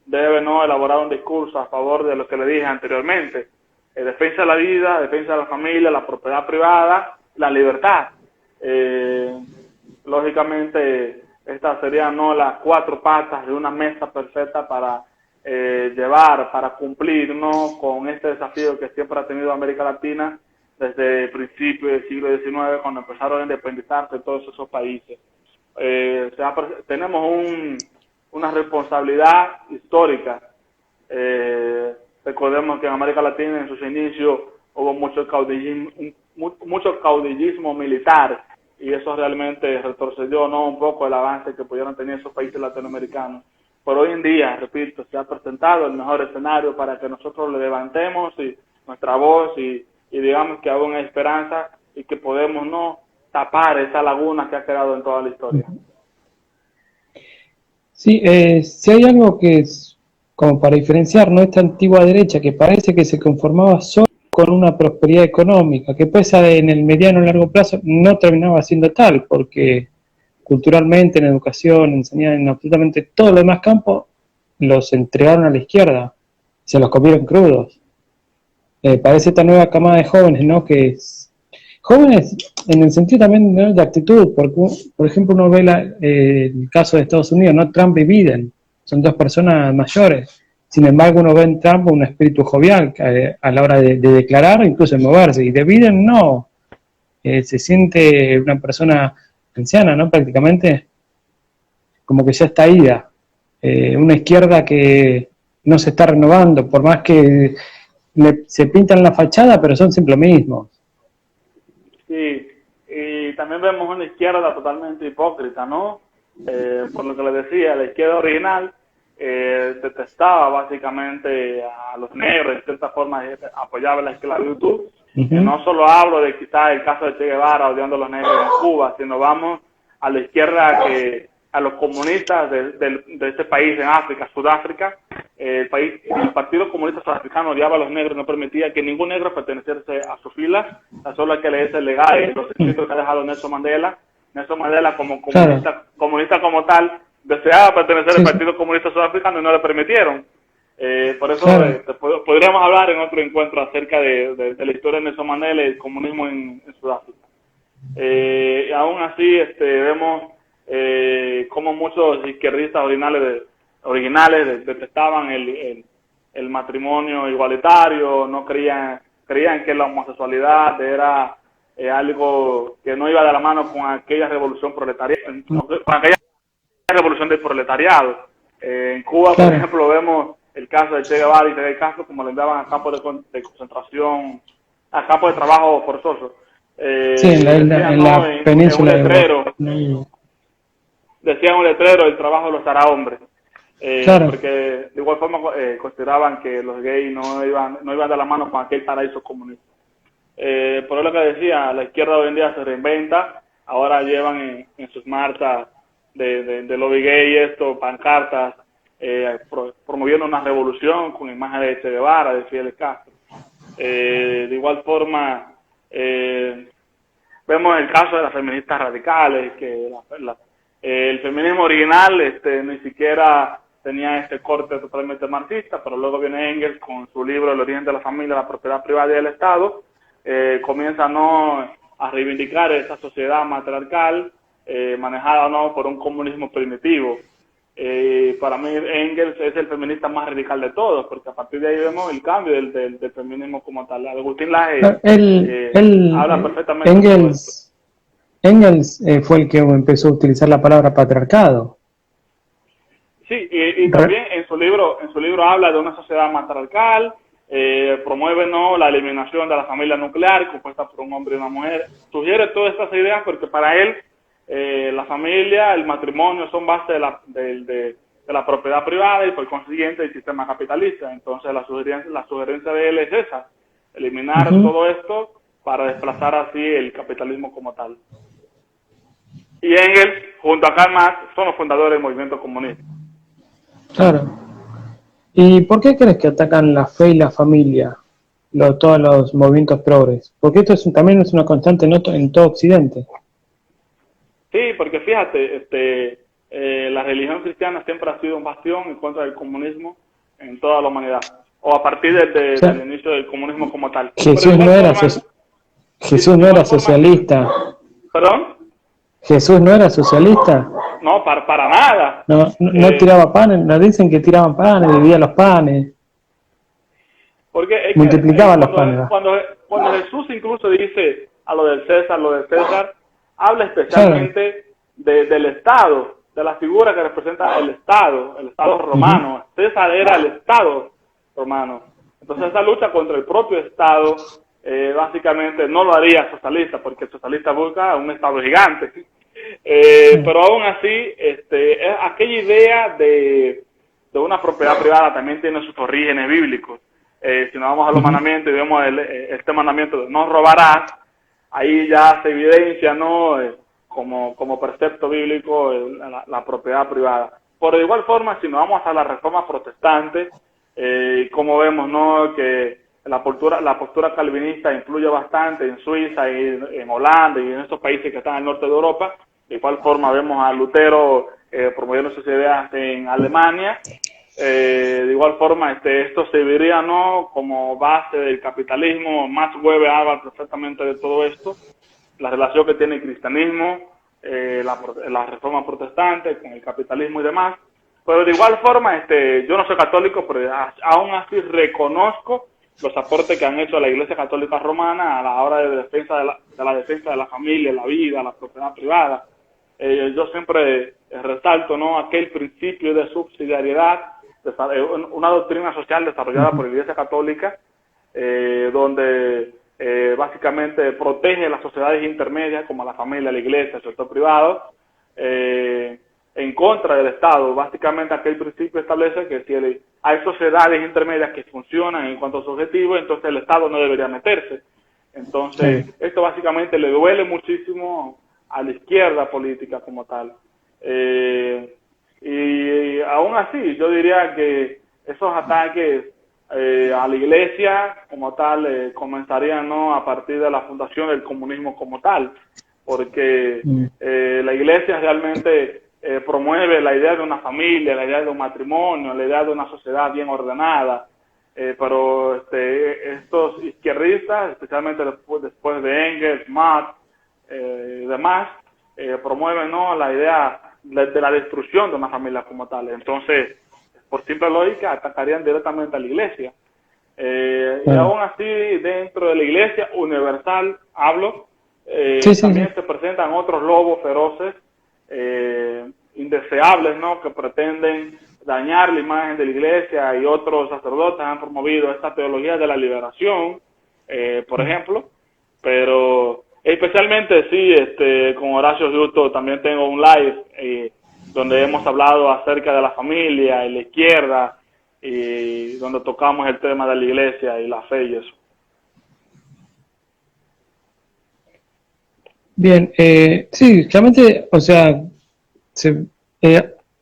debe no elaborar un discurso a favor de lo que le dije anteriormente: defensa de la vida, defensa de la familia, la propiedad privada, la libertad. Lógicamente, estas serían no las 4 patas de una mesa perfecta para para cumplir, ¿no?, con este desafío que siempre ha tenido América Latina desde el principio del siglo XIX, cuando empezaron a independizarse todos esos países. Tenemos una responsabilidad histórica. Recordemos que en América Latina en sus inicios hubo mucho caudillismo militar, y eso realmente retrocedió, ¿no?, un poco el avance que pudieron tener esos países latinoamericanos. Pero hoy en día, repito, se ha presentado el mejor escenario para que nosotros le levantemos nuestra voz y digamos que aún hay esperanza y que podemos no tapar esa laguna que ha quedado en toda la historia. Sí, si hay algo que es como para diferenciar, ¿no?, esta antigua derecha que parece que se conformaba solo con una prosperidad económica, que pues en el mediano y largo plazo no terminaba siendo tal, porque culturalmente, en educación, en absolutamente todos los demás campos, los entregaron a la izquierda, se los comieron crudos. Parece esta nueva camada de jóvenes, ¿no?, que jóvenes en el sentido también, ¿no?, de actitud, porque por ejemplo uno ve el caso de Estados Unidos, ¿no?, Trump y Biden, son 2 personas mayores, sin embargo uno ve en Trump un espíritu jovial a la hora de declarar, incluso de moverse, y de Biden no, se siente una persona anciana, ¿no?, prácticamente como que ya está ida, una izquierda que no se está renovando, por más que se pintan la fachada, pero son siempre lo mismo. Sí, y también vemos una izquierda totalmente hipócrita, ¿no? Por lo que les decía, la izquierda original detestaba básicamente a los negros, de cierta forma apoyaba la esclavitud. No solo hablo de quizás el caso de Che Guevara odiando a los negros en Cuba, sino vamos a la izquierda, a los comunistas de este país en África, Sudáfrica. El Partido Comunista Sudafricano odiaba a los negros, no permitía que ningún negro perteneciese a sus filas, tan solo hay que leerse el legado, los escritos que ha dejado Nelson Mandela. Nelson Mandela, como comunista como tal, deseaba pertenecer al Partido Comunista Sudafricano y no le permitieron. Por eso podríamos hablar en otro encuentro acerca de la historia de Nelson Mandela y el comunismo en Sudáfrica. Y aún así vemos como muchos izquierdistas originales detestaban el matrimonio igualitario, no creían que la homosexualidad era algo que no iba de la mano con aquella revolución del proletariado. En Cuba, por ejemplo, vemos el caso de Che Guevara y Fidel Castro, como le enviaban a campos de concentración a campo de trabajo forzoso. Sí, en la península en un letrero, de decía en un letrero, el trabajo lo hará hombre. Claro. Porque de igual forma consideraban que los gays no iban de la mano con aquel paraíso comunista. Por lo que decía, la izquierda hoy en día se reinventa, ahora llevan en sus marchas de lobby gay esto, pancartas, promoviendo una revolución con imágenes de Che Guevara, de Fidel Castro. De igual forma, vemos el caso de las feministas radicales, que el feminismo original ni siquiera tenía este corte totalmente marxista, pero luego viene Engels con su libro El origen de la familia, la propiedad privada y el Estado, comienza a reivindicar esa sociedad matriarcal manejada por un comunismo primitivo. Para mí Engels es el feminista más radical de todos, porque a partir de ahí vemos el cambio del feminismo como tal. Agustín Laje habla perfectamente de todo esto. Engels fue el que empezó a utilizar la palabra patriarcado. Sí, y también en su libro habla de una sociedad matriarcal, promueve la eliminación de la familia nuclear compuesta por un hombre y una mujer. Sugiere todas estas ideas porque para él la familia, el matrimonio son base de la propiedad privada y por consiguiente el sistema capitalista. Entonces la sugerencia de él es esa, eliminar todo esto para desplazar así el capitalismo como tal. Y Engels, junto a Karl Marx, son los fundadores del movimiento comunista. Claro. ¿Y por qué crees que atacan la fe y la familia, todos los movimientos progres? Porque esto también es una constante en todo Occidente. Sí, porque fíjate, la religión cristiana siempre ha sido un bastión en contra del comunismo en toda la humanidad, o a partir del inicio del comunismo como tal. Jesús no era socialista. ¿Perdón? ¿Jesús no era socialista? No, para nada. No tiraba panes, nos dicen que tiraban panes, dividía los panes. Porque multiplicaba los panes. Cuando Jesús incluso dice a lo del César, habla especialmente del Estado, de la figura que representa el Estado romano. César era el Estado romano. Entonces esa lucha contra el propio Estado básicamente no lo haría socialista, porque el socialista busca un Estado gigante. Pero aún así, aquella idea de una propiedad privada también tiene sus orígenes bíblicos. Si nos vamos a los mandamientos y vemos este mandamiento de no robarás, ahí ya se evidencia como precepto bíblico la propiedad privada. Por de igual forma, si nos vamos a la reforma protestante, como vemos que la postura calvinista influye bastante en Suiza y en Holanda y en estos países que están al norte de Europa. De igual forma vemos a Lutero promoviendo sus ideas en Alemania. De igual forma esto serviría como base del capitalismo. Max Weber habla perfectamente de todo esto, la relación que tiene el cristianismo, la reforma protestante con el capitalismo y demás. Pero de igual forma yo no soy católico, pero aún así reconozco los aportes que han hecho la Iglesia Católica Romana a la hora de defensa de la defensa de la familia, la vida, la propiedad privada. Yo siempre resalto aquel principio de subsidiariedad, una doctrina social desarrollada por la Iglesia Católica, donde básicamente protege las sociedades intermedias como la familia, la iglesia, el sector privado, en contra del Estado. Básicamente aquel principio establece que si hay sociedades intermedias que funcionan en cuanto a su objetivo, entonces el Estado no debería meterse. Entonces, esto básicamente le duele muchísimo a la izquierda política como tal. Y aún así, yo diría que esos ataques a la iglesia como tal comenzarían a partir de la fundación del comunismo como tal, porque la iglesia realmente promueve la idea de una familia, la idea de un matrimonio, la idea de una sociedad bien ordenada, pero estos izquierdistas, especialmente después de Engels, Marx y demás, promueven la idea de la destrucción de una familia como tal. Entonces, por simple lógica, atacarían directamente a la iglesia. Y aún así, dentro de la iglesia universal, también se presentan otros lobos feroces, indeseables, que pretenden dañar la imagen de la iglesia, y otros sacerdotes han promovido esta teología de la liberación, por ejemplo, pero especialmente sí, con Horacio Justo también tengo un live donde hemos hablado acerca de la familia y la izquierda y donde tocamos el tema de la iglesia y la fe y eso. Bien, sí, realmente, o sea,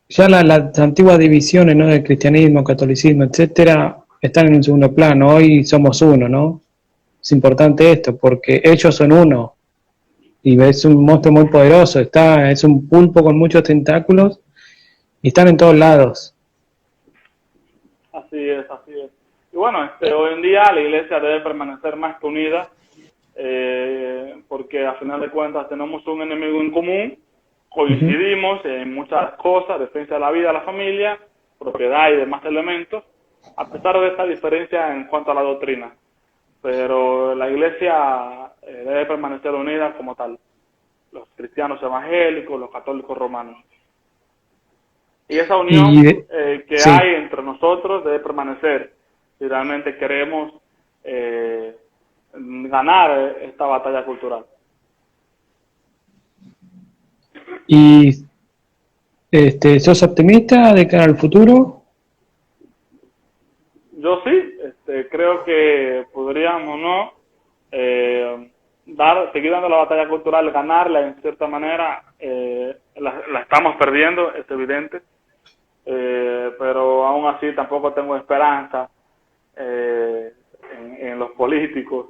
ya las antiguas divisiones, ¿no? Del cristianismo, catolicismo, etcétera, están en un segundo plano. Hoy somos uno, ¿no? Es importante esto, porque ellos son uno, y es un monstruo muy poderoso, es un pulpo con muchos tentáculos, y están en todos lados. Así es, así es. Y bueno, hoy en día la iglesia debe permanecer más que unida, porque a final de cuentas tenemos un enemigo en común, coincidimos en muchas cosas, defensa de la vida, la familia, propiedad y demás elementos, a pesar de esta diferencia en cuanto a la doctrina. Pero la iglesia debe permanecer unida como tal, los cristianos evangélicos, los católicos romanos. Y esa unión que Sí. hay entre nosotros debe permanecer si realmente queremos ganar esta batalla cultural. ¿Y sos optimista de cara al futuro? Yo sí, creo que podríamos, ¿no? Seguir dando la batalla cultural, ganarla en cierta manera. La estamos perdiendo, es evidente. Pero aún así tampoco tengo esperanza en los políticos,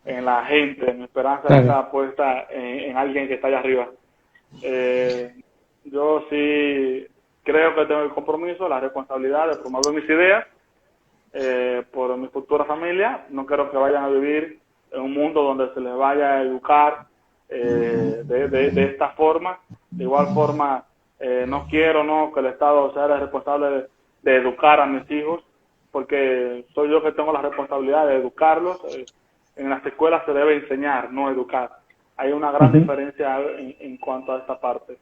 en la gente. Mi esperanza está puesta en alguien que está allá arriba. Yo sí creo que tengo el compromiso, la responsabilidad de promover mis ideas por mi futura familia. No quiero que vayan a vivir en un mundo donde se les vaya a educar de esta forma. De igual forma, no quiero que el Estado sea el responsable de educar a mis hijos, porque soy yo que tengo la responsabilidad de educarlos. En las escuelas se debe enseñar, no educar. Hay una gran diferencia en cuanto a esta parte.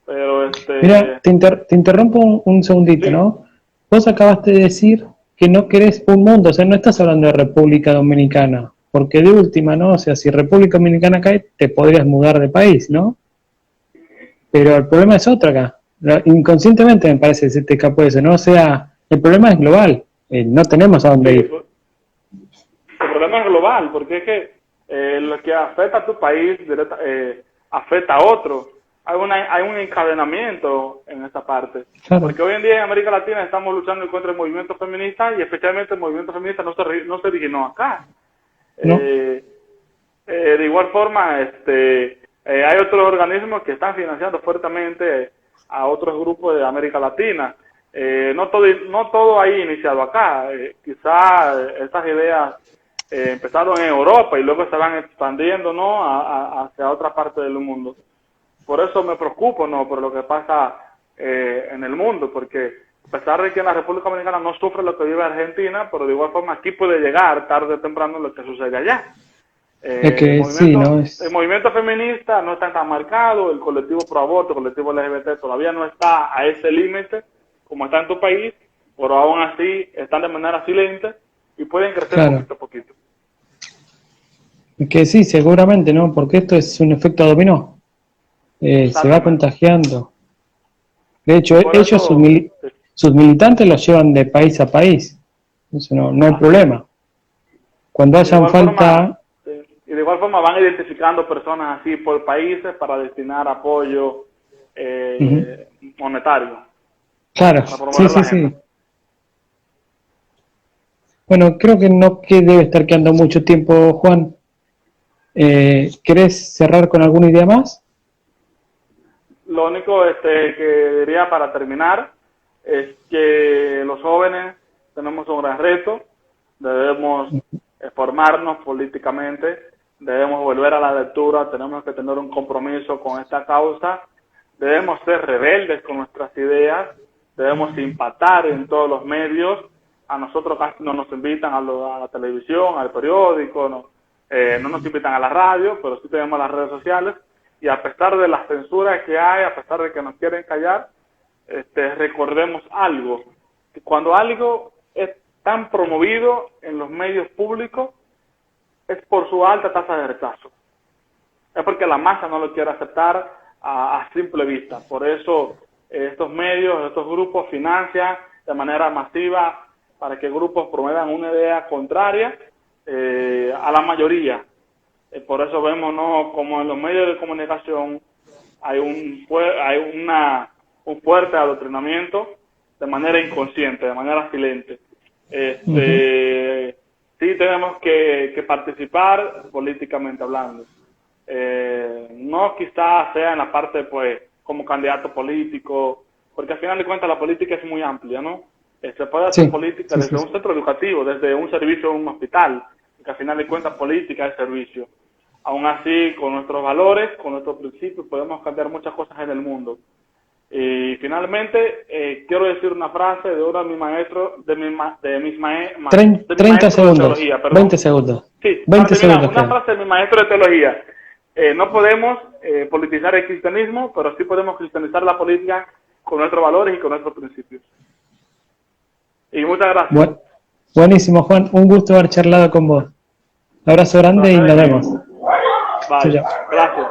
Pero Mira, te interrumpo un segundito, sí. ¿no? Vos acabaste de decir que no querés un mundo, o sea, no estás hablando de República Dominicana, porque de última, ¿no? O sea, si República Dominicana cae, te podrías mudar de país, ¿no? Pero el problema es otro acá. Inconscientemente me parece que se te escapó eso, ¿no? O sea, el problema es global, no tenemos a dónde Sí, ir. el problema es global, porque es que lo que afecta a tu país afecta a otro. Hay un encadenamiento en esta parte. Claro. Porque hoy en día en América Latina estamos luchando contra el movimiento feminista y especialmente el movimiento feminista no se originó acá. ¿No? De igual forma, hay otros organismos que están financiando fuertemente a otros grupos de América Latina. No todo ahí iniciado acá. Quizá estas ideas empezaron en Europa y luego se van expandiendo, ¿no? Hacia otra parte del mundo. Por eso me preocupo, ¿no? Por lo que pasa en el mundo, porque a pesar de que en la República Dominicana no sufre lo que vive Argentina, pero de igual forma aquí puede llegar tarde o temprano lo que sucede allá. Es que el movimiento feminista no está tan marcado, el colectivo pro aborto, el colectivo LGBT todavía no está a ese límite como está en tu país, pero aún así están de manera silente y pueden crecer poquito a poquito. Es que sí, seguramente, ¿no? Porque esto es un efecto dominó. Se va contagiando. De hecho, ellos, sus militantes los llevan de país a país. Eso no hay problema. Cuando hayan falta... Y de igual forma van identificando personas así por países para destinar apoyo monetario. Claro, sí. Bueno, creo que no debe estar quedando mucho tiempo, Juan. ¿Querés cerrar con alguna idea más? Lo único que diría para terminar es que los jóvenes tenemos un gran reto, debemos formarnos políticamente, debemos volver a la lectura, tenemos que tener un compromiso con esta causa, debemos ser rebeldes con nuestras ideas, debemos impactar en todos los medios. A nosotros casi no nos invitan a la televisión, al periódico, no nos invitan a la radio, pero sí tenemos las redes sociales. Y a pesar de las censuras que hay, a pesar de que nos quieren callar, recordemos algo. Que cuando algo es tan promovido en los medios públicos, es por su alta tasa de rechazo. Es porque la masa no lo quiere aceptar a simple vista. Por eso estos medios, estos grupos financian de manera masiva para que grupos promuevan una idea contraria a la mayoría. Por eso vemos, ¿no?, como en los medios de comunicación hay un fuerte adoctrinamiento de manera inconsciente, de manera silente. Sí tenemos que participar políticamente hablando. No quizás sea en la parte, pues, como candidato político, porque al final de cuentas la política es muy amplia, ¿no? Se puede hacer política desde un centro educativo, desde un servicio en un hospital, porque al final de cuentas política es servicio. Aún así, con nuestros valores, con nuestros principios, podemos cambiar muchas cosas en el mundo. Y finalmente, quiero decir una frase de uno de mis maestros, de mis maestros 30 segundos, de teología, perdón. 20 segundos. Sí, 20 segundos. Una frase de mi maestro de teología. No podemos politizar el cristianismo, pero sí podemos cristianizar la política con nuestros valores y con nuestros principios. Y muchas gracias. Buenísimo, Juan. Un gusto haber charlado con vos. Un abrazo grande y nos vemos. Bye. Gracias.